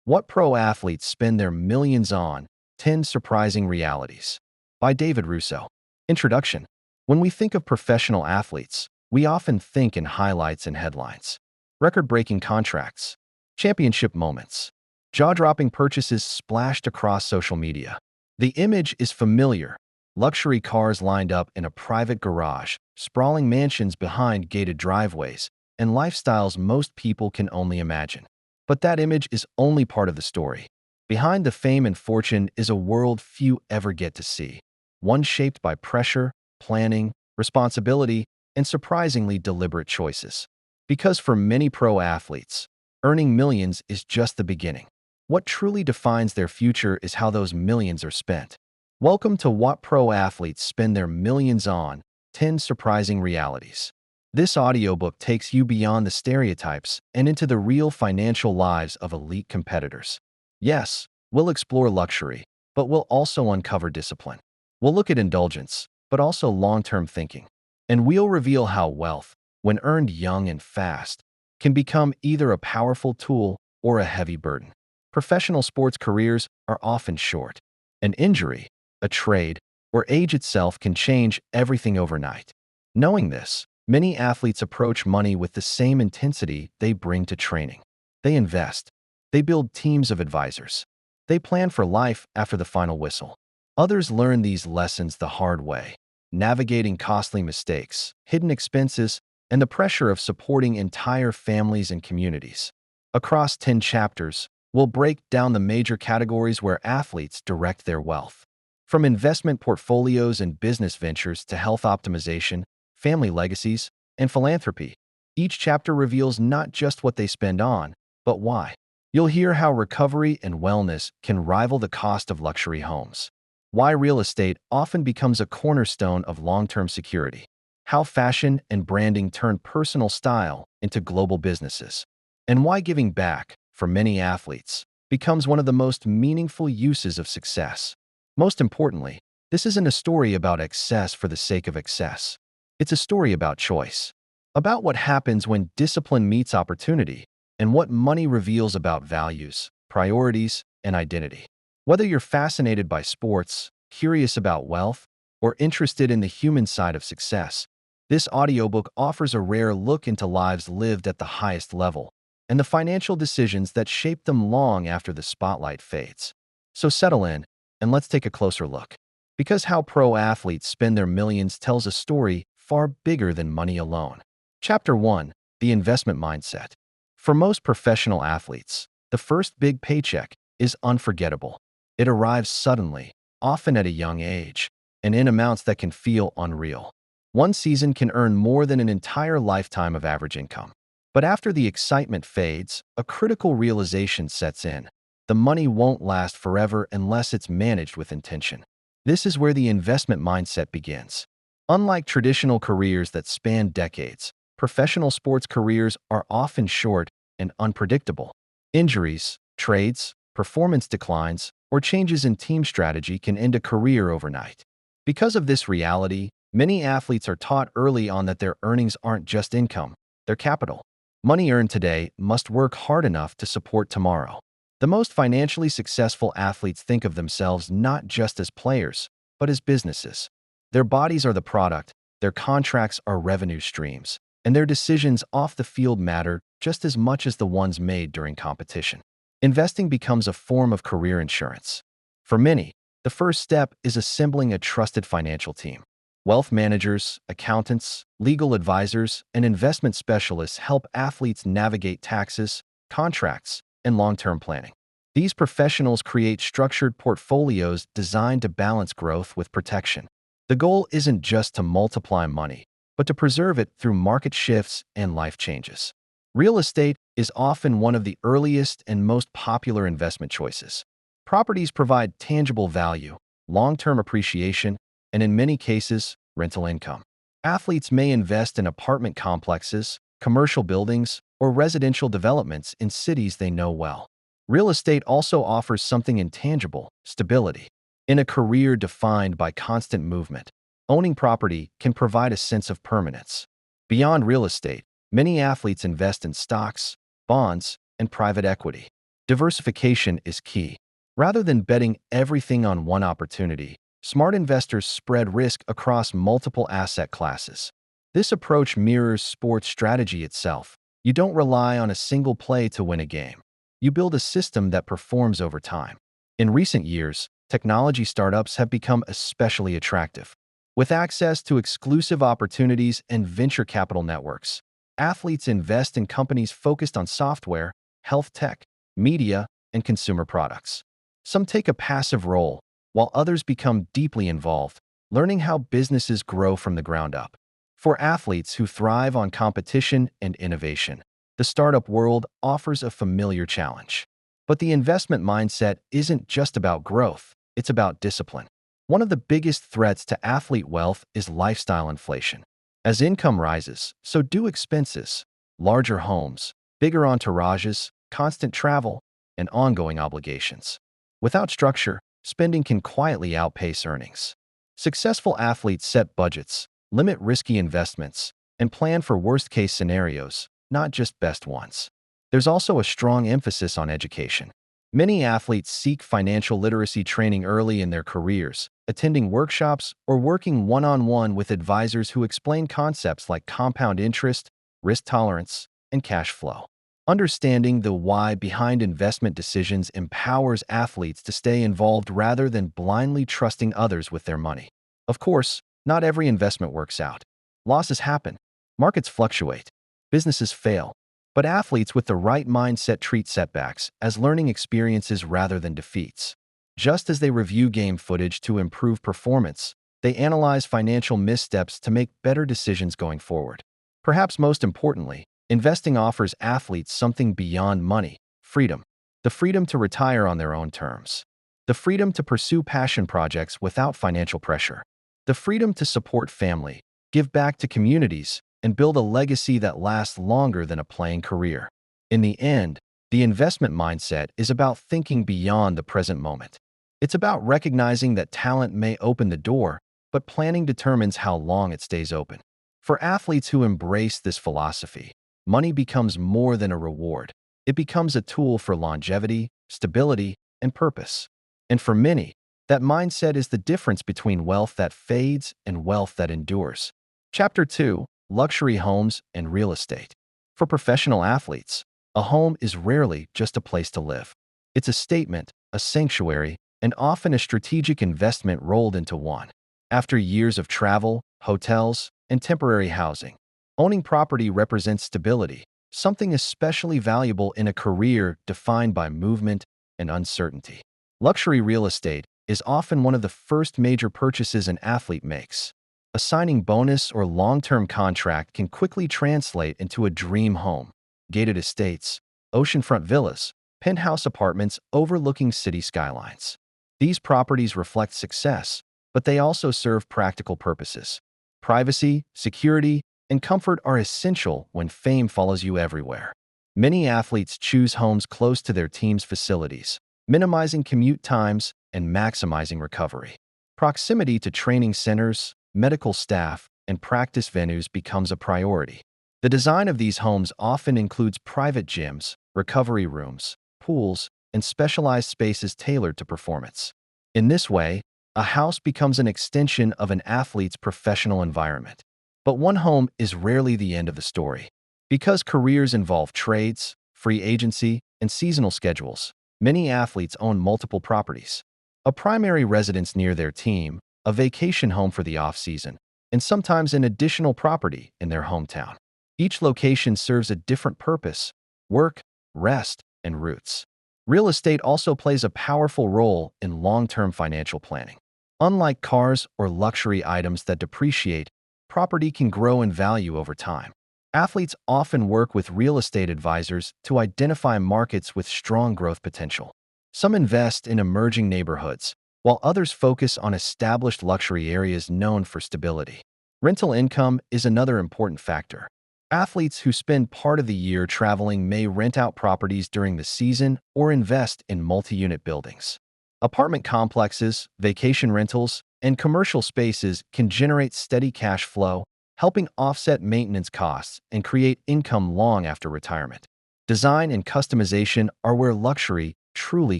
What Pro Athletes Spend Their Millions On, 10 Surprising Realities. By David Russo. Introduction. When we think of professional athletes, we often think in highlights and headlines. Record-breaking contracts, championship moments, jaw-dropping purchases splashed across social media. The image is familiar. Luxury cars lined up in a private garage, sprawling mansions behind gated driveways, and lifestyles most people can only imagine. But that image is only part of the story. Behind the fame and fortune is a world few ever get to see. One shaped by pressure, planning, responsibility, and surprisingly deliberate choices. Because for many pro athletes, earning millions is just the beginning. What truly defines their future is how those millions are spent. Welcome to What Pro Athletes Spend Their Millions On, 10 Surprising Realities. This audiobook takes you beyond the stereotypes and into the real financial lives of elite competitors. Yes, we'll explore luxury, but we'll also uncover discipline. We'll look at indulgence, but also long-term thinking. And we'll reveal how wealth, when earned young and fast, can become either a powerful tool or a heavy burden. Professional sports careers are often short. An injury, a trade, or age itself can change everything overnight. Knowing this, many athletes approach money with the same intensity they bring to training. They invest. They build teams of advisors. They plan for life after the final whistle. Others learn these lessons the hard way, navigating costly mistakes, hidden expenses, and the pressure of supporting entire families and communities. Across 10 chapters, we'll break down the major categories where athletes direct their wealth. From investment portfolios and business ventures to health optimization, family legacies, and philanthropy, each chapter reveals not just what they spend on, but why. You'll hear how recovery and wellness can rival the cost of luxury homes. Why real estate often becomes a cornerstone of long-term security. How fashion and branding turn personal style into global businesses. And why giving back, for many athletes, becomes one of the most meaningful uses of success. Most importantly, this isn't a story about excess for the sake of excess. It's a story about choice, about what happens when discipline meets opportunity, and what money reveals about values, priorities, and identity. Whether you're fascinated by sports, curious about wealth, or interested in the human side of success, this audiobook offers a rare look into lives lived at the highest level and the financial decisions that shape them long after the spotlight fades. So settle in, and let's take a closer look. Because how pro athletes spend their millions tells a story far bigger than money alone. Chapter 1. The Investment Mindset. For most professional athletes, the first big paycheck is unforgettable. It arrives suddenly, often at a young age, and in amounts that can feel unreal. One season can earn more than an entire lifetime of average income. But after the excitement fades, a critical realization sets in. The money won't last forever unless it's managed with intention. This is where the investment mindset begins. Unlike traditional careers that span decades, professional sports careers are often short and unpredictable. Injuries, trades, performance declines, or changes in team strategy can end a career overnight. Because of this reality, many athletes are taught early on that their earnings aren't just income, they're capital. Money earned today must work hard enough to support tomorrow. The most financially successful athletes think of themselves not just as players, but as businesses. Their bodies are the product, their contracts are revenue streams, and their decisions off the field matter just as much as the ones made during competition. Investing becomes a form of career insurance. For many, the first step is assembling a trusted financial team. Wealth managers, accountants, legal advisors, and investment specialists help athletes navigate taxes, contracts, and long-term planning. These professionals create structured portfolios designed to balance growth with protection. The goal isn't just to multiply money, but to preserve it through market shifts and life changes. Real estate is often one of the earliest and most popular investment choices. Properties provide tangible value, long-term appreciation, and in many cases, rental income. Athletes may invest in apartment complexes, commercial buildings, or residential developments in cities they know well. Real estate also offers something intangible: stability. In a career defined by constant movement, owning property can provide a sense of permanence. Beyond real estate, many athletes invest in stocks, bonds, and private equity. Diversification is key. Rather than betting everything on one opportunity, smart investors spread risk across multiple asset classes. This approach mirrors sports strategy itself. You don't rely on a single play to win a game. You build a system that performs over time. In recent years, technology startups have become especially attractive. With access to exclusive opportunities and venture capital networks, athletes invest in companies focused on software, health tech, media, and consumer products. Some take a passive role, while others become deeply involved, learning how businesses grow from the ground up. For athletes who thrive on competition and innovation, the startup world offers a familiar challenge. But the investment mindset isn't just about growth, it's about discipline. One of the biggest threats to athlete wealth is lifestyle inflation. As income rises, so do expenses. Larger homes, bigger entourages, constant travel, and ongoing obligations. Without structure, spending can quietly outpace earnings. Successful athletes set budgets, limit risky investments, and plan for worst-case scenarios, not just best ones. There's also a strong emphasis on education. Many athletes seek financial literacy training early in their careers, attending workshops or working one-on-one with advisors who explain concepts like compound interest, risk tolerance, and cash flow. Understanding the why behind investment decisions empowers athletes to stay involved rather than blindly trusting others with their money. Of course, not every investment works out. Losses happen. Markets fluctuate. Businesses fail. But athletes with the right mindset treat setbacks as learning experiences rather than defeats. Just as they review game footage to improve performance, they analyze financial missteps to make better decisions going forward. Perhaps most importantly, investing offers athletes something beyond money: freedom. The freedom to retire on their own terms. The freedom to pursue passion projects without financial pressure. The freedom to support family, give back to communities, and build a legacy that lasts longer than a playing career. In the end, the investment mindset is about thinking beyond the present moment. It's about recognizing that talent may open the door, but planning determines how long it stays open. For athletes who embrace this philosophy, money becomes more than a reward. It becomes a tool for longevity, stability, and purpose. And for many, that mindset is the difference between wealth that fades and wealth that endures. Chapter 2: Luxury Homes and Real Estate. For professional athletes, a home is rarely just a place to live. It's a statement, a sanctuary, and often a strategic investment rolled into one. After years of travel, hotels, and temporary housing, owning property represents stability, something especially valuable in a career defined by movement and uncertainty. Luxury real estate is often one of the first major purchases an athlete makes. A signing bonus or long-term contract can quickly translate into a dream home: gated estates, oceanfront villas, penthouse apartments overlooking city skylines. These properties reflect success, but they also serve practical purposes. Privacy, security, and comfort are essential when fame follows you everywhere. Many athletes choose homes close to their team's facilities, minimizing commute times and maximizing recovery. Proximity to training centers, medical staff, and practice venues becomes a priority. The design of these homes often includes private gyms, recovery rooms, pools, and specialized spaces tailored to performance. In this way, a house becomes an extension of an athlete's professional environment. But one home is rarely the end of the story. Because careers involve trades, free agency, and seasonal schedules, many athletes own multiple properties: a primary residence near their team, a vacation home for the off-season, and sometimes an additional property in their hometown. Each location serves a different purpose: work, rest, and roots. Real estate also plays a powerful role in long-term financial planning. Unlike cars or luxury items that depreciate, property can grow in value over time. Athletes often work with real estate advisors to identify markets with strong growth potential. Some invest in emerging neighborhoods, while others focus on established luxury areas known for stability. Rental income is another important factor. Athletes who spend part of the year traveling may rent out properties during the season or invest in multi-unit buildings. Apartment complexes, vacation rentals, and commercial spaces can generate steady cash flow, helping offset maintenance costs and create income long after retirement. Design and customization are where luxury truly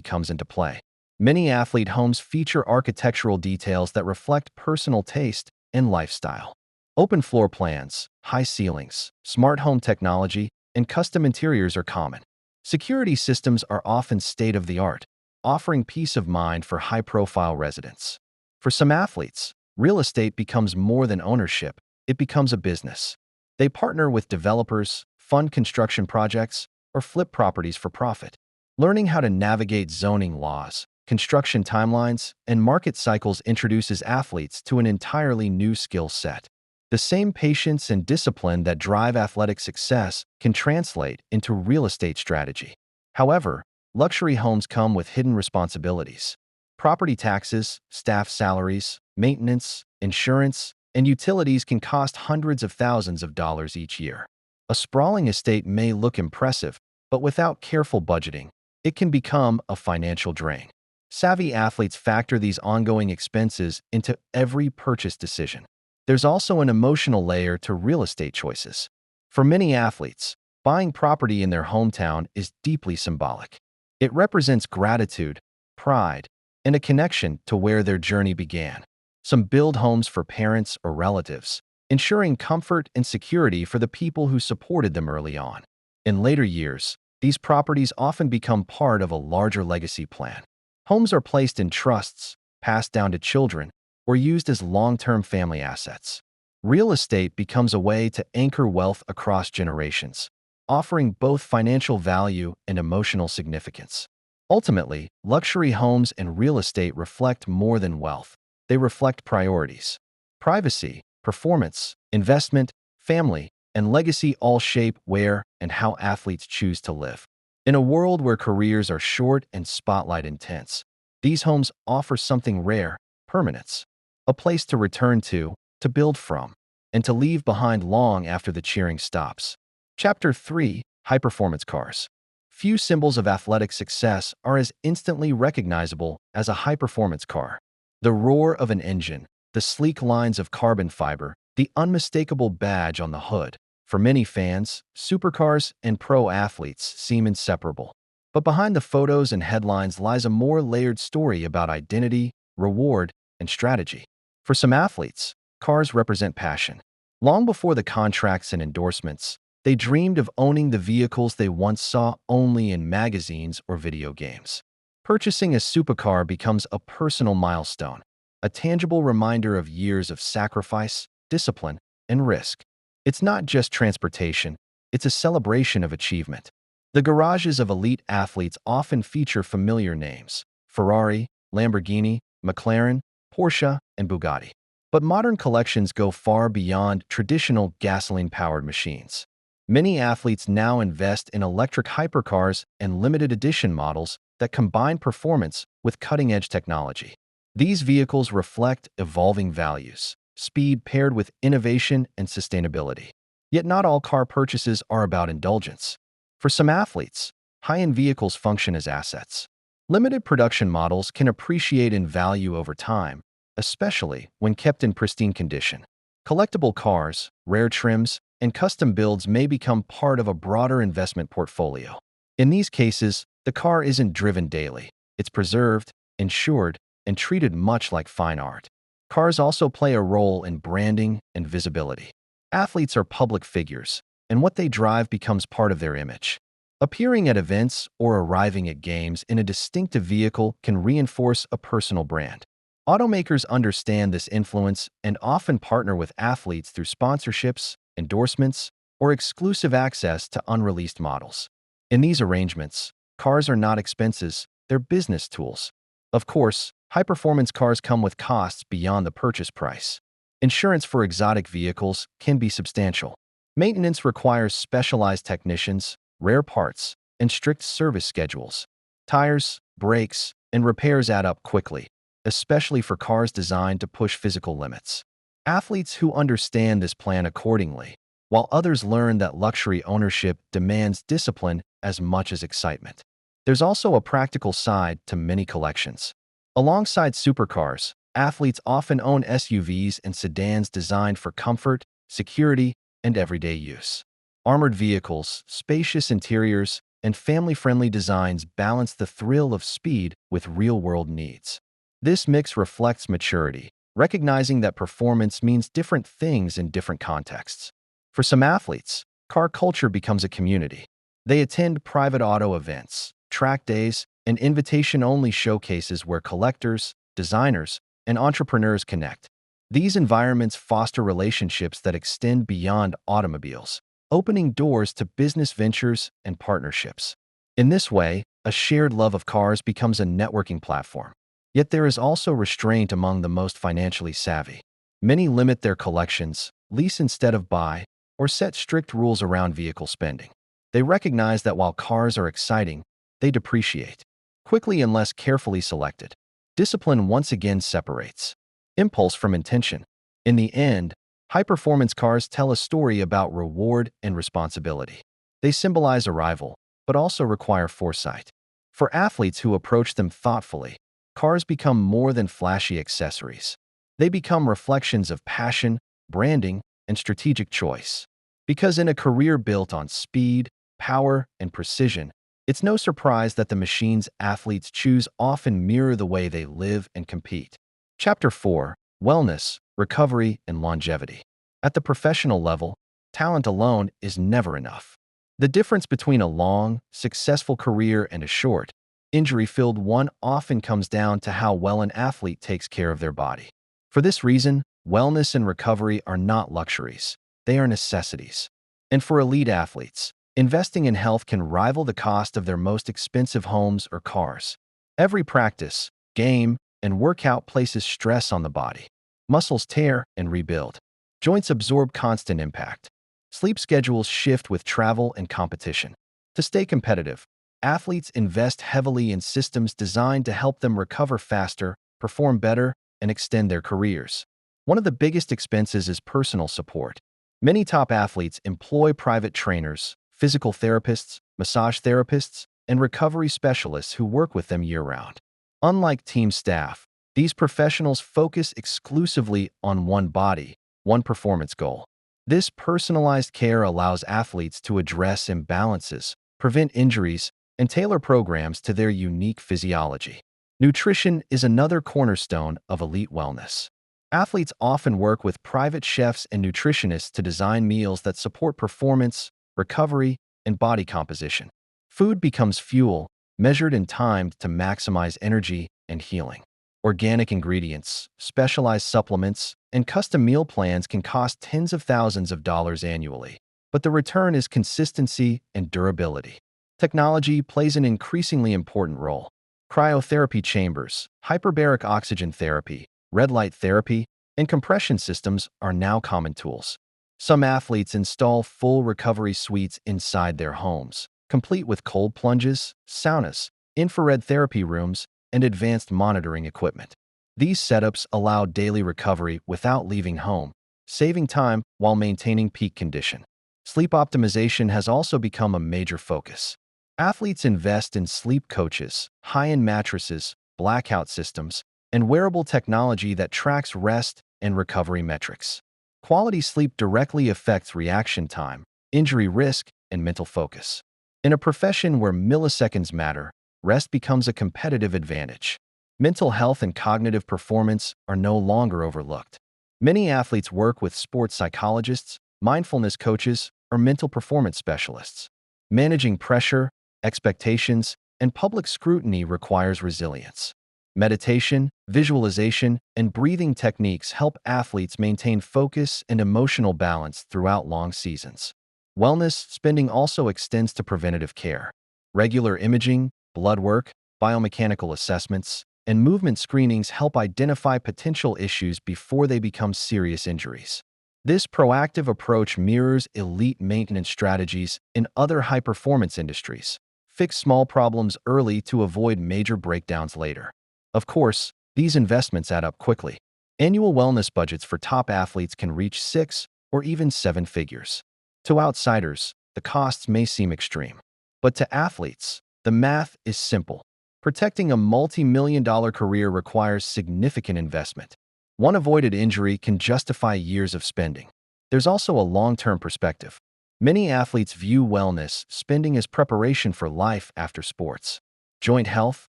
comes into play. Many athlete homes feature architectural details that reflect personal taste and lifestyle. Open floor plans, high ceilings, smart home technology, and custom interiors are common. Security systems are often state-of-the-art, offering peace of mind for high-profile residents. For some athletes, real estate becomes more than ownership, it becomes a business. They partner with developers, fund construction projects, or flip properties for profit. Learning how to navigate zoning laws, construction timelines, and market cycles introduces athletes to an entirely new skill set. The same patience and discipline that drive athletic success can translate into real estate strategy. However, luxury homes come with hidden responsibilities. Property taxes, staff salaries, maintenance, insurance, and utilities can cost hundreds of thousands of dollars each year. A sprawling estate may look impressive, but without careful budgeting, it can become a financial drain. Savvy athletes factor these ongoing expenses into every purchase decision. There's also an emotional layer to real estate choices. For many athletes, buying property in their hometown is deeply symbolic. It represents gratitude, pride, and a connection to where their journey began. Some build homes for parents or relatives, ensuring comfort and security for the people who supported them early on. In later years, these properties often become part of a larger legacy plan. Homes are placed in trusts, passed down to children, or used as long-term family assets. Real estate becomes a way to anchor wealth across generations, offering both financial value and emotional significance. Ultimately, luxury homes and real estate reflect more than wealth. They reflect priorities. Privacy, performance, investment, family, and legacy all shape where and how athletes choose to live. In a world where careers are short and spotlight intense, these homes offer something rare: permanence. A place to return to build from, and to leave behind long after the cheering stops. Chapter 3: High-Performance Cars. Few symbols of athletic success are as instantly recognizable as a high-performance car. The roar of an engine, the sleek lines of carbon fiber, the unmistakable badge on the hood. For many fans, supercars and pro athletes seem inseparable. But behind the photos and headlines lies a more layered story about identity, reward, and strategy. For some athletes, cars represent passion. Long before the contracts and endorsements, they dreamed of owning the vehicles they once saw only in magazines or video games. Purchasing a supercar becomes a personal milestone, a tangible reminder of years of sacrifice, discipline, and risk. It's not just transportation, it's a celebration of achievement. The garages of elite athletes often feature familiar names: Ferrari, Lamborghini, McLaren, Porsche, and Bugatti. But modern collections go far beyond traditional gasoline-powered machines. Many athletes now invest in electric hypercars and limited edition models that combine performance with cutting-edge technology. These vehicles reflect evolving values: speed paired with innovation and sustainability. Yet not all car purchases are about indulgence. For some athletes, high-end vehicles function as assets. Limited production models can appreciate in value over time, especially when kept in pristine condition. Collectible cars, rare trims, and custom builds may become part of a broader investment portfolio. In these cases, the car isn't driven daily. It's preserved, insured, and treated much like fine art. Cars also play a role in branding and visibility. Athletes are public figures, and what they drive becomes part of their image. Appearing at events or arriving at games in a distinctive vehicle can reinforce a personal brand. Automakers understand this influence and often partner with athletes through sponsorships, endorsements, or exclusive access to unreleased models. In these arrangements, cars are not expenses, they're business tools. Of course, high-performance cars come with costs beyond the purchase price. Insurance for exotic vehicles can be substantial. Maintenance requires specialized technicians, rare parts, and strict service schedules. Tires, brakes, and repairs add up quickly, especially for cars designed to push physical limits. Athletes who understand this plan accordingly, while others learn that luxury ownership demands discipline as much as excitement. There's also a practical side to many collections. Alongside supercars, athletes often own SUVs and sedans designed for comfort, security, and everyday use. Armored vehicles, spacious interiors, and family-friendly designs balance the thrill of speed with real-world needs. This mix reflects maturity, recognizing that performance means different things in different contexts. For some athletes, car culture becomes a community. They attend private auto events, track days, and invitation-only showcases where collectors, designers, and entrepreneurs connect. These environments foster relationships that extend beyond automobiles, opening doors to business ventures and partnerships. In this way, a shared love of cars becomes a networking platform. Yet there is also restraint among the most financially savvy. Many limit their collections, lease instead of buy, or set strict rules around vehicle spending. They recognize that while cars are exciting, they depreciate quickly unless carefully selected. Discipline once again separates impulse from intention. In the end, high-performance cars tell a story about reward and responsibility. They symbolize arrival, but also require foresight. For athletes who approach them thoughtfully, cars become more than flashy accessories. They become reflections of passion, branding, and strategic choice. Because in a career built on speed, power, and precision, it's no surprise that the machines athletes choose often mirror the way they live and compete. Chapter 4: Wellness, Recovery, and Longevity. At the professional level, talent alone is never enough. The difference between a long, successful career and a short, injury-filled one often comes down to how well an athlete takes care of their body. For this reason, wellness and recovery are not luxuries. They are necessities. And for elite athletes, investing in health can rival the cost of their most expensive homes or cars. Every practice, game, and workout places stress on the body. Muscles tear and rebuild. Joints absorb constant impact. Sleep schedules shift with travel and competition. To stay competitive, athletes invest heavily in systems designed to help them recover faster, perform better, and extend their careers. One of the biggest expenses is personal support. Many top athletes employ private trainers, physical therapists, massage therapists, and recovery specialists who work with them year-round. Unlike team staff, these professionals focus exclusively on one body, one performance goal. This personalized care allows athletes to address imbalances, prevent injuries, and tailor programs to their unique physiology. Nutrition is another cornerstone of elite wellness. Athletes often work with private chefs and nutritionists to design meals that support performance, recovery, and body composition. Food becomes fuel, measured and timed to maximize energy and healing. Organic ingredients, specialized supplements, and custom meal plans can cost tens of thousands of dollars annually, but the return is consistency and durability. Technology plays an increasingly important role. Cryotherapy chambers, hyperbaric oxygen therapy, red light therapy, and compression systems are now common tools. Some athletes install full recovery suites inside their homes, complete with cold plunges, saunas, infrared therapy rooms, and advanced monitoring equipment. These setups allow daily recovery without leaving home, saving time while maintaining peak condition. Sleep optimization has also become a major focus. Athletes invest in sleep coaches, high-end mattresses, blackout systems, and wearable technology that tracks rest and recovery metrics. Quality sleep directly affects reaction time, injury risk, and mental focus. In a profession where milliseconds matter, rest becomes a competitive advantage. Mental health and cognitive performance are no longer overlooked. Many athletes work with sports psychologists, mindfulness coaches, or mental performance specialists. Managing pressure, expectations, and public scrutiny requires resilience. Meditation, visualization, and breathing techniques help athletes maintain focus and emotional balance throughout long seasons. Wellness spending also extends to preventative care. Regular imaging, blood work, biomechanical assessments, and movement screenings help identify potential issues before they become serious injuries. This proactive approach mirrors elite maintenance strategies in other high-performance industries. Fix small problems early to avoid major breakdowns later. Of course, these investments add up quickly. Annual wellness budgets for top athletes can reach 6 or even 7 figures. To outsiders, the costs may seem extreme. But to athletes, the math is simple. Protecting a multi-million-dollar career requires significant investment. One avoided injury can justify years of spending. There's also a long-term perspective. Many athletes view wellness spending as preparation for life after sports. Joint health,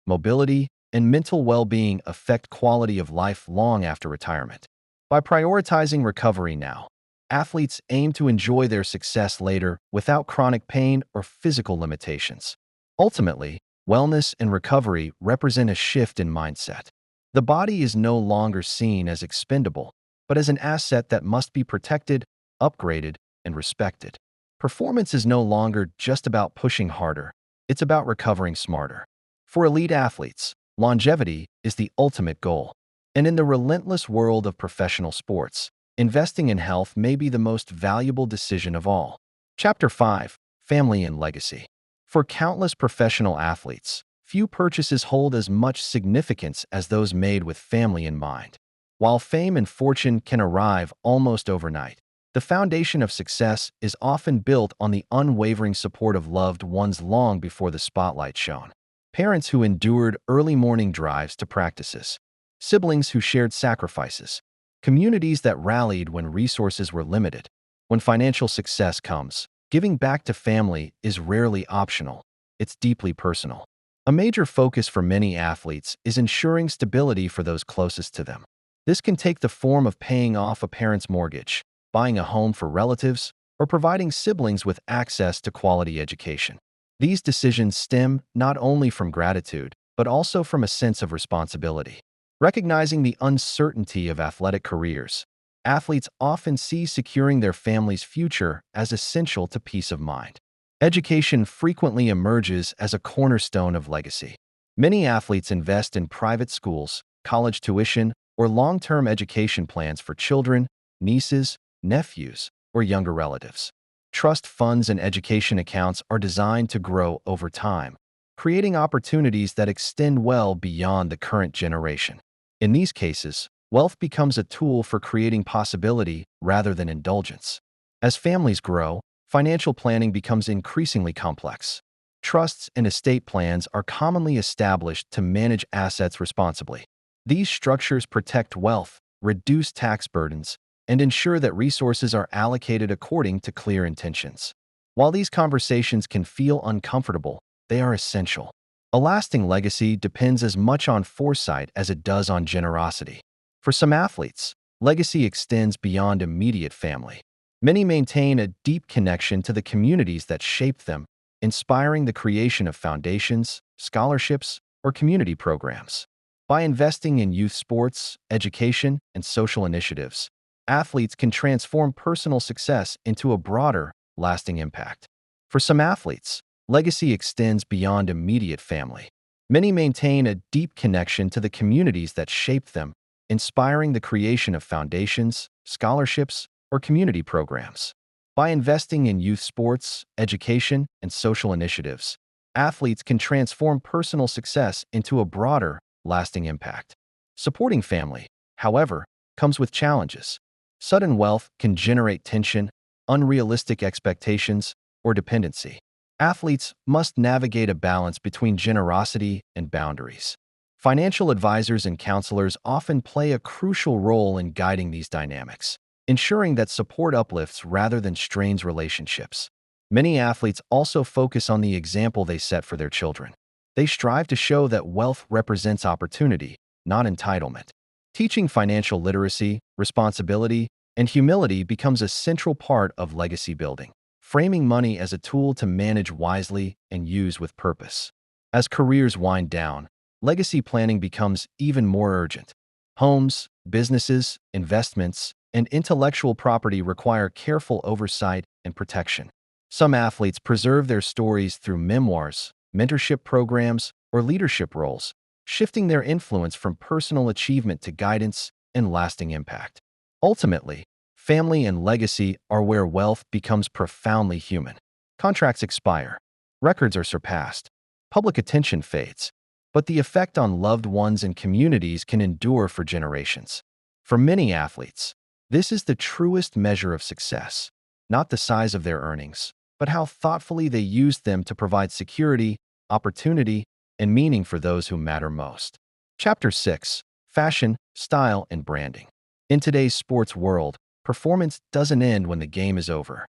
mobility, and mental well-being affect quality of life long after retirement. By prioritizing recovery now, athletes aim to enjoy their success later without chronic pain or physical limitations. Ultimately, wellness and recovery represent a shift in mindset. The body is no longer seen as expendable, but as an asset that must be protected, upgraded, and respected. Performance is no longer just about pushing harder, it's about recovering smarter. For elite athletes, longevity is the ultimate goal. And in the relentless world of professional sports, investing in health may be the most valuable decision of all. Chapter 5: Family and Legacy. For countless professional athletes, few purchases hold as much significance as those made with family in mind. While fame and fortune can arrive almost overnight, the foundation of success is often built on the unwavering support of loved ones long before the spotlight shone. Parents who endured early morning drives to practices, siblings who shared sacrifices, communities that rallied when resources were limited. When financial success comes, giving back to family is rarely optional, it's deeply personal. A major focus for many athletes is ensuring stability for those closest to them. This can take the form of paying off a parent's mortgage, buying a home for relatives, or providing siblings with access to quality education. These decisions stem not only from gratitude, but also from a sense of responsibility. Recognizing the uncertainty of athletic careers, athletes often see securing their family's future as essential to peace of mind. Education frequently emerges as a cornerstone of legacy. Many athletes invest in private schools, college tuition, or long-term education plans for children, nieces, nephews, or younger relatives. Trust funds and education accounts are designed to grow over time, creating opportunities that extend well beyond the current generation. In these cases, wealth becomes a tool for creating possibility rather than indulgence. As families grow, financial planning becomes increasingly complex. Trusts and estate plans are commonly established to manage assets responsibly. These structures protect wealth, reduce tax burdens, and ensure that resources are allocated according to clear intentions. While these conversations can feel uncomfortable, they are essential. A lasting legacy depends as much on foresight as it does on generosity. For some athletes, legacy extends beyond immediate family. Many maintain a deep connection to the communities that shaped them, inspiring the creation of foundations, scholarships, or community programs. By investing in youth sports, education, and social initiatives, athletes can transform personal success into a broader, lasting impact. For some athletes, legacy extends beyond immediate family. Many maintain a deep connection to the communities that shaped them, inspiring the creation of foundations, scholarships, or community programs. By investing in youth sports, education, and social initiatives, athletes can transform personal success into a broader, lasting impact. Supporting family, however, comes with challenges. Sudden wealth can generate tension, unrealistic expectations, or dependency. Athletes must navigate a balance between generosity and boundaries. Financial advisors and counselors often play a crucial role in guiding these dynamics, ensuring that support uplifts rather than strains relationships. Many athletes also focus on the example they set for their children. They strive to show that wealth represents opportunity, not entitlement. Teaching financial literacy, responsibility, and humility becomes a central part of legacy building, framing money as a tool to manage wisely and use with purpose. As careers wind down, legacy planning becomes even more urgent. Homes, businesses, investments, and intellectual property require careful oversight and protection. Some athletes preserve their stories through memoirs, mentorship programs, or leadership roles, shifting their influence from personal achievement to guidance and lasting impact. Ultimately, family and legacy are where wealth becomes profoundly human. Contracts expire, records are surpassed, public attention fades, but the effect on loved ones and communities can endure for generations. For many athletes, this is the truest measure of success, not the size of their earnings, but how thoughtfully they used them to provide security, opportunity, and meaning for those who matter most. Chapter 6: Fashion, Style, and Branding. In today's sports world, performance doesn't end when the game is over.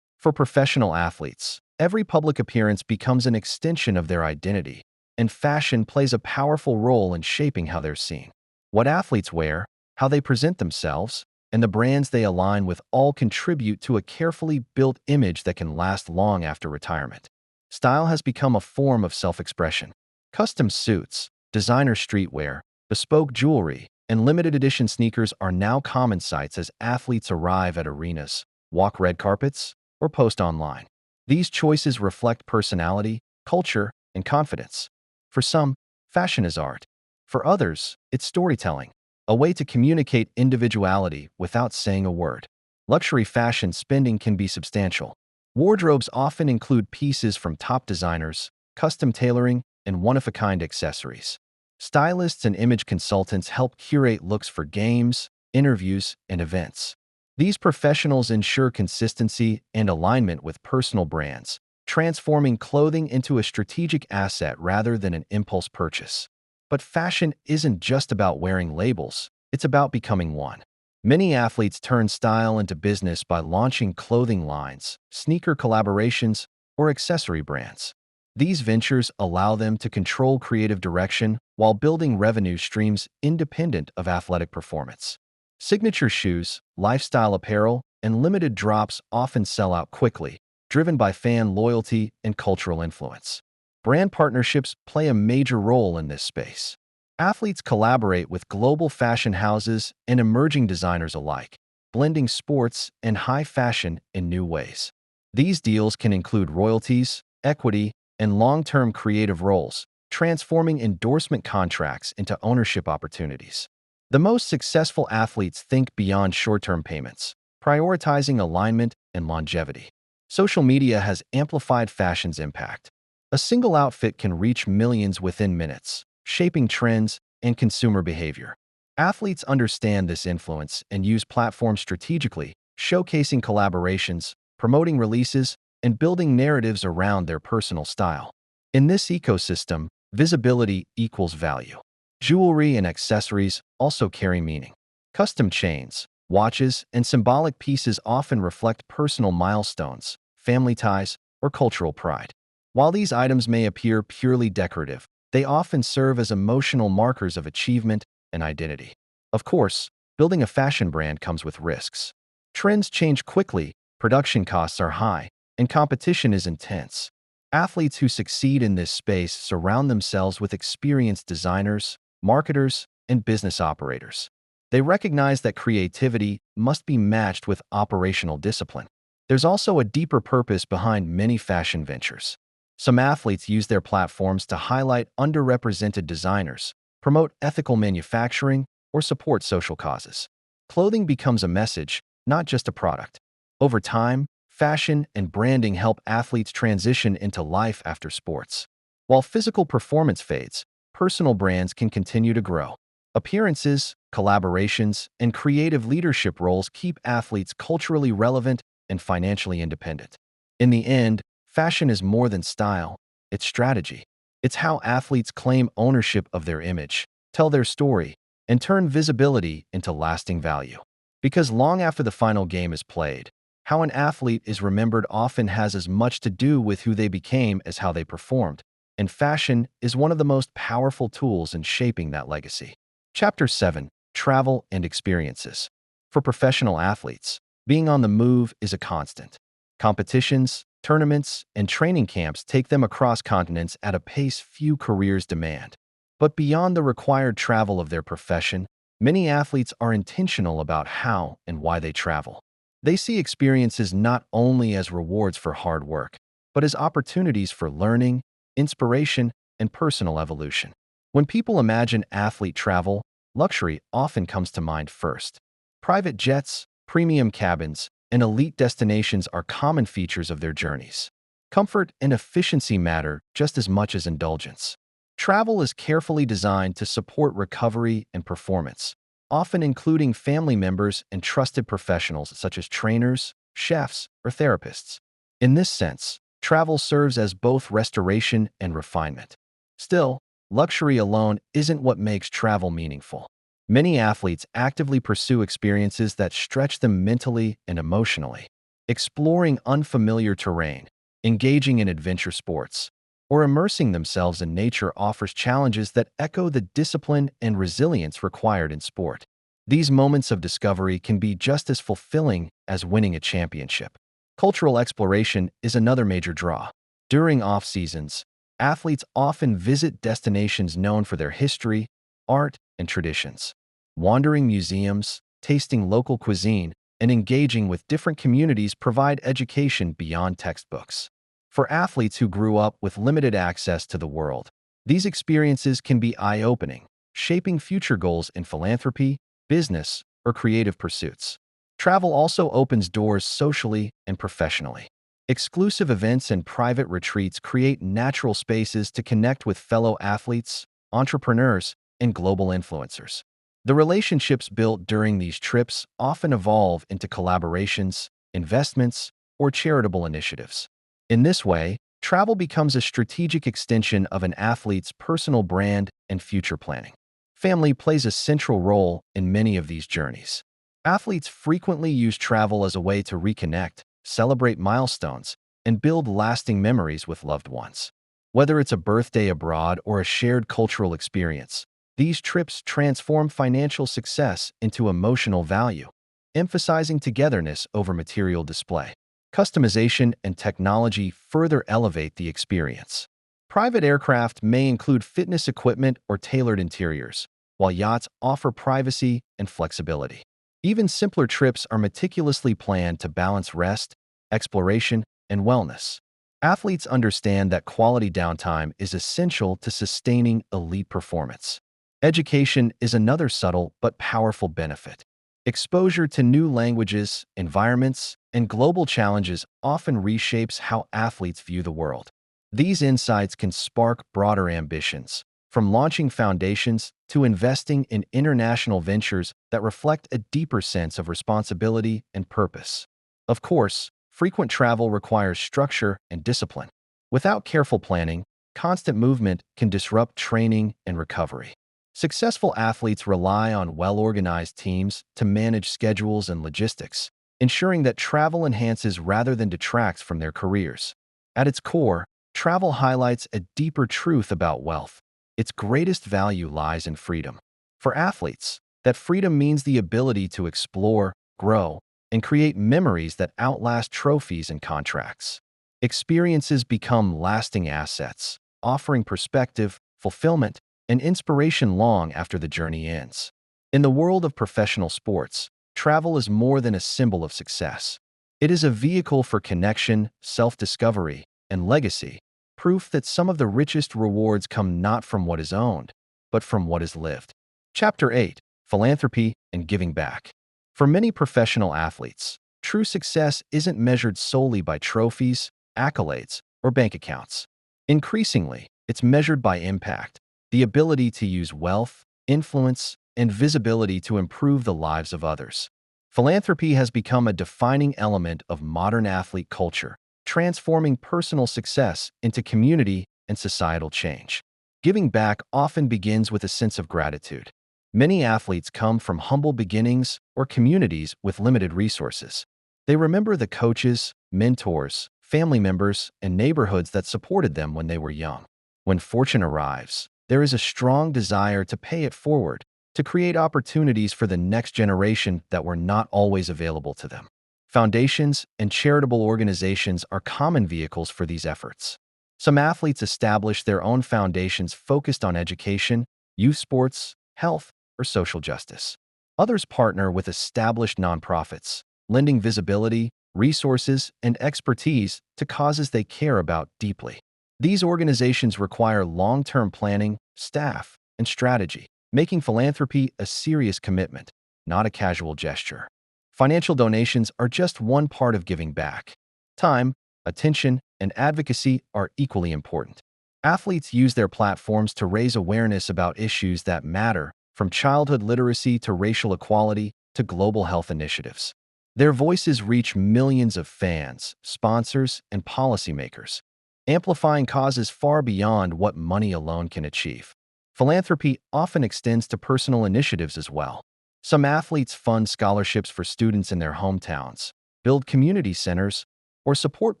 For professional athletes, every public appearance becomes an extension of their identity, and fashion plays a powerful role in shaping how they're seen. What athletes wear, how they present themselves, and the brands they align with all contribute to a carefully built image that can last long after retirement. Style has become a form of self-expression. Custom suits, designer streetwear, bespoke jewelry, and limited edition sneakers are now common sights as athletes arrive at arenas, walk red carpets, or post online. These choices reflect personality, culture, and confidence. For some, fashion is art. For others, it's storytelling, a way to communicate individuality without saying a word. Luxury fashion spending can be substantial. Wardrobes often include pieces from top designers, custom tailoring, and one-of-a-kind accessories. Stylists and image consultants help curate looks for games, interviews, and events. These professionals ensure consistency and alignment with personal brands, transforming clothing into a strategic asset rather than an impulse purchase. But fashion isn't just about wearing labels, it's about becoming one. Many athletes turn style into business by launching clothing lines, sneaker collaborations, or accessory brands. These ventures allow them to control creative direction while building revenue streams independent of athletic performance. Signature shoes, lifestyle apparel, and limited drops often sell out quickly, driven by fan loyalty and cultural influence. Brand partnerships play a major role in this space. Athletes collaborate with global fashion houses and emerging designers alike, blending sports and high fashion in new ways. These deals can include royalties, equity, and long-term creative roles, transforming endorsement contracts into ownership opportunities. The most successful athletes think beyond short-term payments, prioritizing alignment and longevity. Social media has amplified fashion's impact. A single outfit can reach millions within minutes, shaping trends and consumer behavior. Athletes understand this influence and use platforms strategically, showcasing collaborations, promoting releases, and building narratives around their personal style. In this ecosystem, visibility equals value. Jewelry and accessories also carry meaning. Custom chains, watches, and symbolic pieces often reflect personal milestones, family ties, or cultural pride. While these items may appear purely decorative, they often serve as emotional markers of achievement and identity. Of course, building a fashion brand comes with risks. Trends change quickly, production costs are high, and competition is intense. Athletes who succeed in this space surround themselves with experienced designers, marketers, and business operators. They recognize that creativity must be matched with operational discipline. There's also a deeper purpose behind many fashion ventures. Some athletes use their platforms to highlight underrepresented designers, promote ethical manufacturing, or support social causes. Clothing becomes a message, not just a product. Over time, fashion and branding help athletes transition into life after sports. While physical performance fades, personal brands can continue to grow. Appearances, collaborations, and creative leadership roles keep athletes culturally relevant and financially independent. In the end, fashion is more than style, it's strategy. It's how athletes claim ownership of their image, tell their story, and turn visibility into lasting value. Because long after the final game is played, how an athlete is remembered often has as much to do with who they became as how they performed, and fashion is one of the most powerful tools in shaping that legacy. Chapter 7: Travel and Experiences. For professional athletes, being on the move is a constant. Competitions, tournaments, and training camps take them across continents at a pace few careers demand. But beyond the required travel of their profession, many athletes are intentional about how and why they travel. They see experiences not only as rewards for hard work, but as opportunities for learning, inspiration, and personal evolution. When people imagine athlete travel, luxury often comes to mind first. Private jets, premium cabins, and elite destinations are common features of their journeys. Comfort and efficiency matter just as much as indulgence. Travel is carefully designed to support recovery and performance, often including family members and trusted professionals such as trainers, chefs, or therapists. In this sense, travel serves as both restoration and refinement. Still, luxury alone isn't what makes travel meaningful. Many athletes actively pursue experiences that stretch them mentally and emotionally. exploring unfamiliar terrain, engaging in adventure sports, or immersing themselves in nature offers challenges that echo the discipline and resilience required in sport. These moments of discovery can be just as fulfilling as winning a championship. Cultural exploration is another major draw. During off-seasons, athletes often visit destinations known for their history, art, and traditions. Wandering museums, tasting local cuisine, and engaging with different communities provide education beyond textbooks. For athletes who grew up with limited access to the world, these experiences can be eye-opening, shaping future goals in philanthropy, business, or creative pursuits. Travel also opens doors socially and professionally. Exclusive events and private retreats create natural spaces to connect with fellow athletes, entrepreneurs, and global influencers. The relationships built during these trips often evolve into collaborations, investments, or charitable initiatives. In this way, travel becomes a strategic extension of an athlete's personal brand and future planning. Family plays a central role in many of these journeys. Athletes frequently use travel as a way to reconnect, celebrate milestones, and build lasting memories with loved ones. Whether it's a birthday abroad or a shared cultural experience, these trips transform financial success into emotional value, emphasizing togetherness over material display. Customization and technology further elevate the experience. Private aircraft may include fitness equipment or tailored interiors, while yachts offer privacy and flexibility. Even simpler trips are meticulously planned to balance rest, exploration, and wellness. Athletes understand that quality downtime is essential to sustaining elite performance. Education is another subtle but powerful benefit. Exposure to new languages, environments, and global challenges often reshapes how athletes view the world. These insights can spark broader ambitions, from launching foundations to investing in international ventures that reflect a deeper sense of responsibility and purpose. Of course, frequent travel requires structure and discipline. Without careful planning, constant movement can disrupt training and recovery. Successful athletes rely on well-organized teams to manage schedules and logistics, ensuring that travel enhances rather than detracts from their careers. At its core, travel highlights a deeper truth about wealth. Its greatest value lies in freedom. For athletes, that freedom means the ability to explore, grow, and create memories that outlast trophies and contracts. Experiences become lasting assets, offering perspective, fulfillment, and inspiration long after the journey ends. In the world of professional sports, travel is more than a symbol of success. It is a vehicle for connection, self-discovery, and legacy, proof that some of the richest rewards come not from what is owned, but from what is lived. Chapter 8: Philanthropy and Giving Back. For many professional athletes, true success isn't measured solely by trophies, accolades, or bank accounts. Increasingly, it's measured by impact, the ability to use wealth, influence, and visibility to improve the lives of others. Philanthropy has become a defining element of modern athlete culture, transforming personal success into community and societal change. Giving back often begins with a sense of gratitude. Many athletes come from humble beginnings or communities with limited resources. They remember the coaches, mentors, family members, and neighborhoods that supported them when they were young. When fortune arrives, there is a strong desire to pay it forward, to create opportunities for the next generation that were not always available to them. Foundations and charitable organizations are common vehicles for these efforts. Some athletes establish their own foundations focused on education, youth sports, health, or social justice. Others partner with established nonprofits, lending visibility, resources, and expertise to causes they care about deeply. These organizations require long-term planning, staff, and strategy, making philanthropy a serious commitment, not a casual gesture. Financial donations are just one part of giving back. Time, attention, and advocacy are equally important. Athletes use their platforms to raise awareness about issues that matter, from childhood literacy to racial equality to global health initiatives. Their voices reach millions of fans, sponsors, and policymakers, amplifying causes far beyond what money alone can achieve. Philanthropy often extends to personal initiatives as well. Some athletes fund scholarships for students in their hometowns, build community centers, or support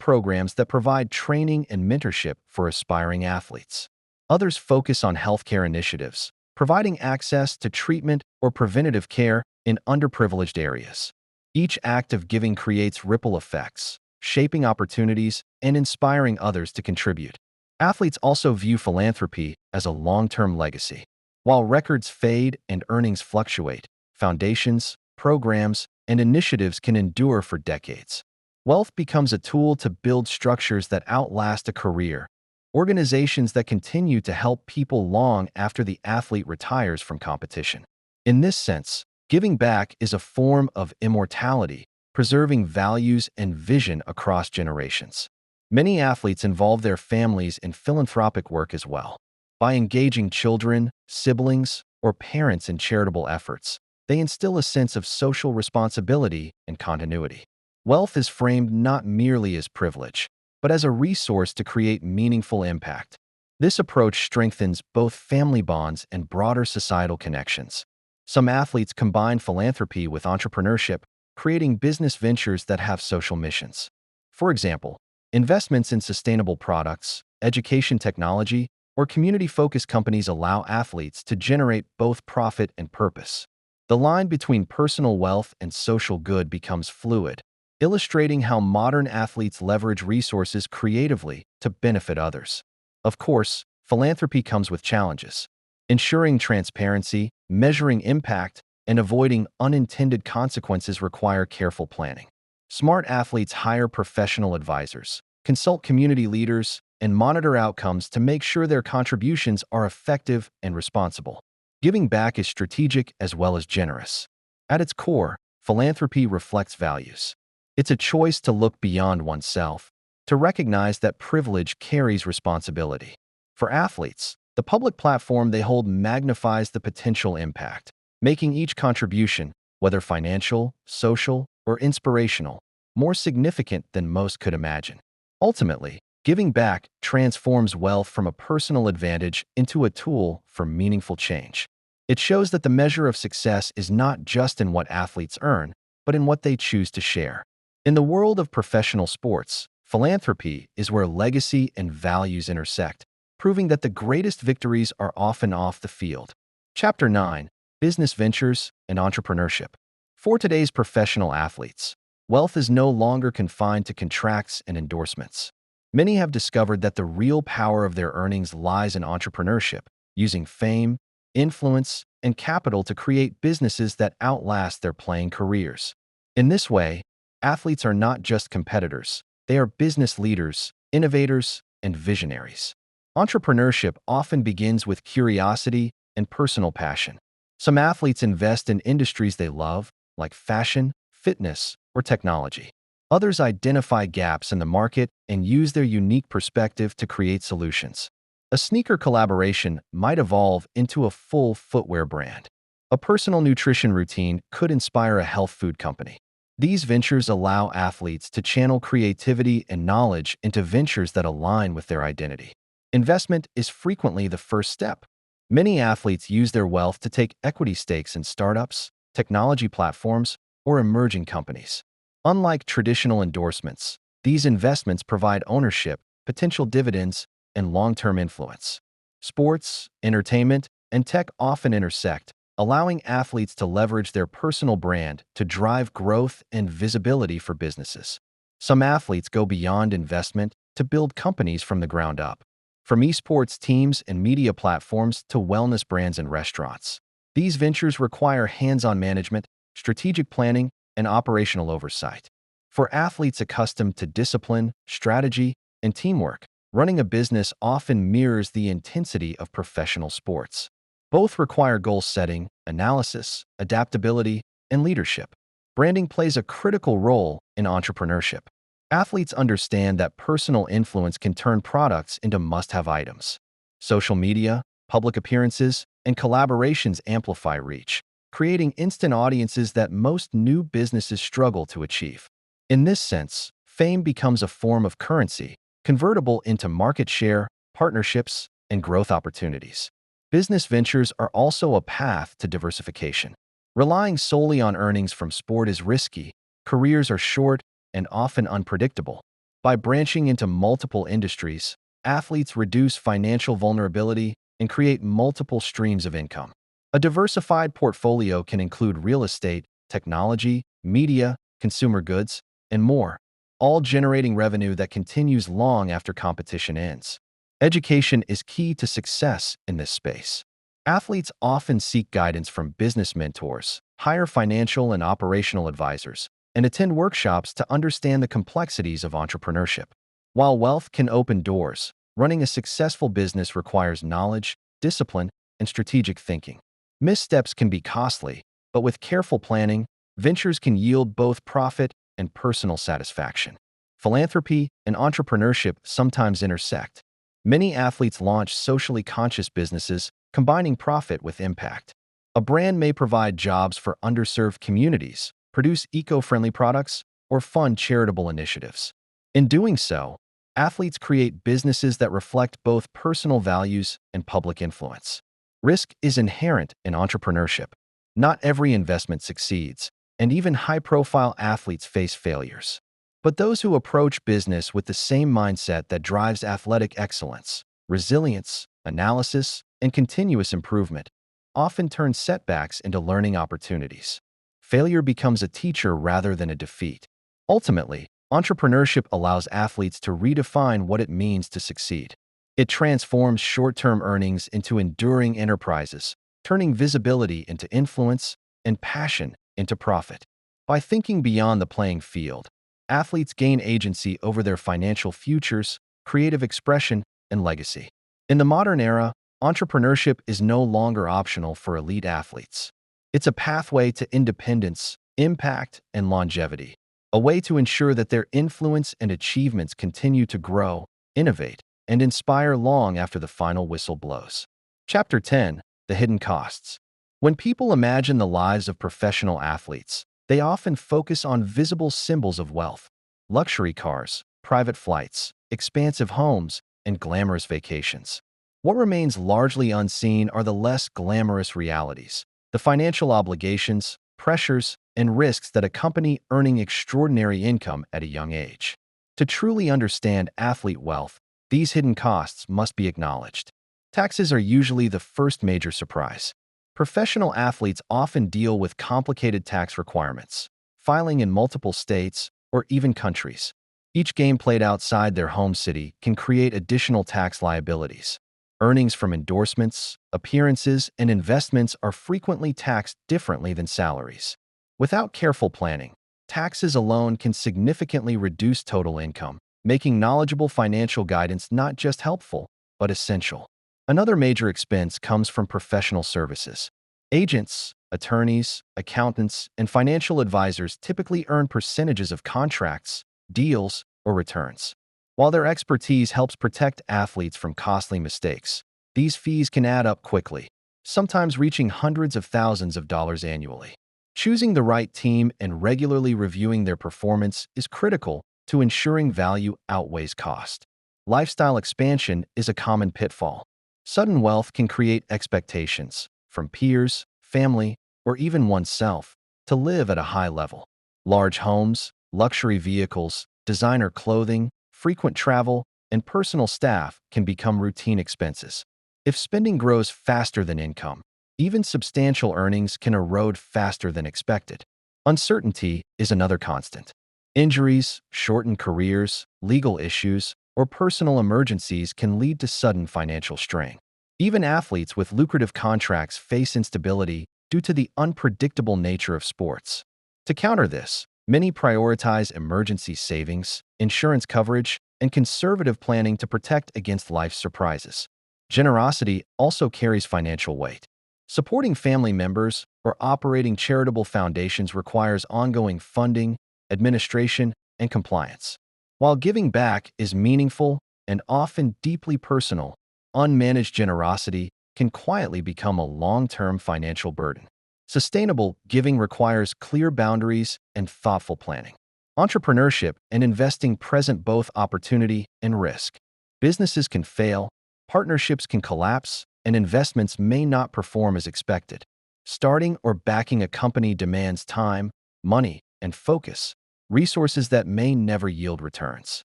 programs that provide training and mentorship for aspiring athletes. Others focus on healthcare initiatives, providing access to treatment or preventative care in underprivileged areas. Each act of giving creates ripple effects, shaping opportunities and inspiring others to contribute. Athletes also view philanthropy as a long-term legacy. While records fade and earnings fluctuate, foundations, programs, and initiatives can endure for decades. Wealth becomes a tool to build structures that outlast a career, organizations that continue to help people long after the athlete retires from competition. In this sense, giving back is a form of immortality, preserving values and vision across generations. Many athletes involve their families in philanthropic work as well. By engaging children, siblings, or parents in charitable efforts, they instill a sense of social responsibility and continuity. Wealth is framed not merely as privilege, but as a resource to create meaningful impact. This approach strengthens both family bonds and broader societal connections. Some athletes combine philanthropy with entrepreneurship, creating business ventures that have social missions. For example, investments in sustainable products, education technology, or community-focused companies allow athletes to generate both profit and purpose. The line between personal wealth and social good becomes fluid, illustrating how modern athletes leverage resources creatively to benefit others. Of course, philanthropy comes with challenges. Ensuring transparency, measuring impact, and avoiding unintended consequences require careful planning. Smart athletes hire professional advisors, consult community leaders, and monitor outcomes to make sure their contributions are effective and responsible. Giving back is strategic as well as generous. At its core, philanthropy reflects values. It's a choice to look beyond oneself, to recognize that privilege carries responsibility. For athletes, the public platform they hold magnifies the potential impact, making each contribution, whether financial, social, or inspirational, more significant than most could imagine. Ultimately, giving back transforms wealth from a personal advantage into a tool for meaningful change. It shows that the measure of success is not just in what athletes earn, but in what they choose to share. In the world of professional sports, philanthropy is where legacy and values intersect, proving that the greatest victories are often off the field. Chapter 9: Business Ventures and Entrepreneurship. For today's professional athletes, wealth is no longer confined to contracts and endorsements. Many have discovered that the real power of their earnings lies in entrepreneurship, using fame, influence, and capital to create businesses that outlast their playing careers. In this way, athletes are not just competitors, they are business leaders, innovators, and visionaries. Entrepreneurship often begins with curiosity and personal passion. Some athletes invest in industries they love, like fashion, fitness, or technology. Others identify gaps in the market and use their unique perspective to create solutions. A sneaker collaboration might evolve into a full footwear brand. A personal nutrition routine could inspire a health food company. These ventures allow athletes to channel creativity and knowledge into ventures that align with their identity. Investment is frequently the first step. Many athletes use their wealth to take equity stakes in startups, technology platforms, or emerging companies. Unlike traditional endorsements, these investments provide ownership, potential dividends, and long-term influence. Sports, entertainment, and tech often intersect, allowing athletes to leverage their personal brand to drive growth and visibility for businesses. Some athletes go beyond investment to build companies from the ground up. From esports teams and media platforms to wellness brands and restaurants, these ventures require hands-on management, strategic planning, and operational oversight. For athletes accustomed to discipline, strategy, and teamwork, running a business often mirrors the intensity of professional sports. Both require goal setting, analysis, adaptability, and leadership. Branding plays a critical role in entrepreneurship. Athletes understand that personal influence can turn products into must-have items. Social media, public appearances, and collaborations amplify reach, creating instant audiences that most new businesses struggle to achieve. In this sense, fame becomes a form of currency, convertible into market share, partnerships, and growth opportunities. Business ventures are also a path to diversification. Relying solely on earnings from sport is risky, careers are short, and often unpredictable. By branching into multiple industries, athletes reduce financial vulnerability and create multiple streams of income. A diversified portfolio can include real estate, technology, media, consumer goods, and more, all generating revenue that continues long after competition ends. Education is key to success in this space. Athletes often seek guidance from business mentors, hire financial and operational advisors, and attend workshops to understand the complexities of entrepreneurship. While wealth can open doors, running a successful business requires knowledge, discipline, and strategic thinking. Missteps can be costly, but with careful planning, ventures can yield both profit and personal satisfaction. Philanthropy and entrepreneurship sometimes intersect. Many athletes launch socially conscious businesses, combining profit with impact. A brand may provide jobs for underserved communities, produce eco-friendly products, or fund charitable initiatives. In doing so, athletes create businesses that reflect both personal values and public influence. Risk is inherent in entrepreneurship. Not every investment succeeds, and even high-profile athletes face failures. But those who approach business with the same mindset that drives athletic excellence, resilience, analysis, and continuous improvement often turn setbacks into learning opportunities. Failure becomes a teacher rather than a defeat. Ultimately, entrepreneurship allows athletes to redefine what it means to succeed. It transforms short-term earnings into enduring enterprises, turning visibility into influence and passion into profit. By thinking beyond the playing field, athletes gain agency over their financial futures, creative expression, and legacy. In the modern era, entrepreneurship is no longer optional for elite athletes. It's a pathway to independence, impact, and longevity, a way to ensure that their influence and achievements continue to grow, innovate, and inspire long after the final whistle blows. Chapter 10: The Hidden Costs. When people imagine the lives of professional athletes, they often focus on visible symbols of wealth: luxury cars, private flights, expansive homes, and glamorous vacations. What remains largely unseen are the less glamorous realities, the financial obligations, pressures, and risks that accompany earning extraordinary income at a young age. To truly understand athlete wealth, these hidden costs must be acknowledged. Taxes are usually the first major surprise. Professional athletes often deal with complicated tax requirements, filing in multiple states or even countries. Each game played outside their home city can create additional tax liabilities. Earnings from endorsements, appearances, and investments are frequently taxed differently than salaries. Without careful planning, taxes alone can significantly reduce total income, making knowledgeable financial guidance not just helpful, but essential. Another major expense comes from professional services. Agents, attorneys, accountants, and financial advisors typically earn percentages of contracts, deals, or returns. While their expertise helps protect athletes from costly mistakes, these fees can add up quickly, sometimes reaching hundreds of thousands of dollars annually. Choosing the right team and regularly reviewing their performance is critical to ensuring value outweighs cost. Lifestyle expansion is a common pitfall. Sudden wealth can create expectations from peers, family, or even oneself to live at a high level. Large homes, luxury vehicles, designer clothing, frequent travel, and personal staff can become routine expenses. If spending grows faster than income, even substantial earnings can erode faster than expected. Uncertainty is another constant. Injuries, shortened careers, legal issues, or personal emergencies can lead to sudden financial strain. Even athletes with lucrative contracts face instability due to the unpredictable nature of sports. To counter this, many prioritize emergency savings, insurance coverage, and conservative planning to protect against life's surprises. Generosity also carries financial weight. Supporting family members or operating charitable foundations requires ongoing funding, administration, and compliance. While giving back is meaningful and often deeply personal, unmanaged generosity can quietly become a long-term financial burden. Sustainable giving requires clear boundaries and thoughtful planning. Entrepreneurship and investing present both opportunity and risk. Businesses can fail, partnerships can collapse, and investments may not perform as expected. Starting or backing a company demands time, money, and focus, resources that may never yield returns.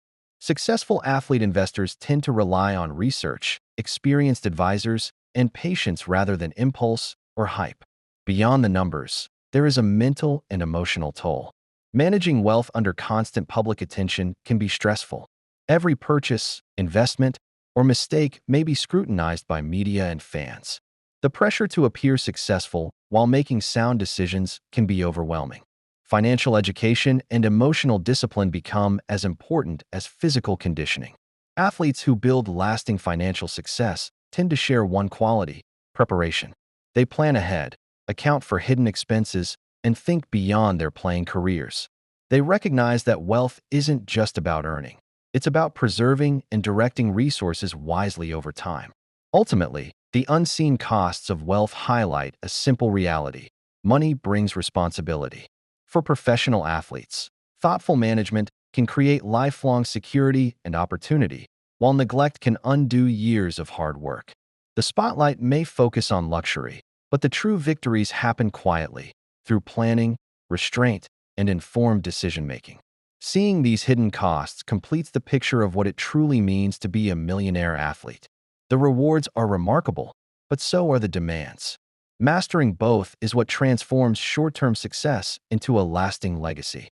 Successful athlete investors tend to rely on research, experienced advisors, and patience rather than impulse or hype. Beyond the numbers, there is a mental and emotional toll. Managing wealth under constant public attention can be stressful. Every purchase, investment, or mistake may be scrutinized by media and fans. The pressure to appear successful while making sound decisions can be overwhelming. Financial education and emotional discipline become as important as physical conditioning. Athletes who build lasting financial success tend to share one quality: preparation. They plan ahead, account for hidden expenses, and think beyond their playing careers. They recognize that wealth isn't just about earning. It's about preserving and directing resources wisely over time. Ultimately, the unseen costs of wealth highlight a simple reality: money brings responsibility. For professional athletes, thoughtful management can create lifelong security and opportunity, while neglect can undo years of hard work. The spotlight may focus on luxury, but the true victories happen quietly, through planning, restraint, and informed decision-making. Seeing these hidden costs completes the picture of what it truly means to be a millionaire athlete. The rewards are remarkable, but so are the demands. Mastering both is what transforms short-term success into a lasting legacy.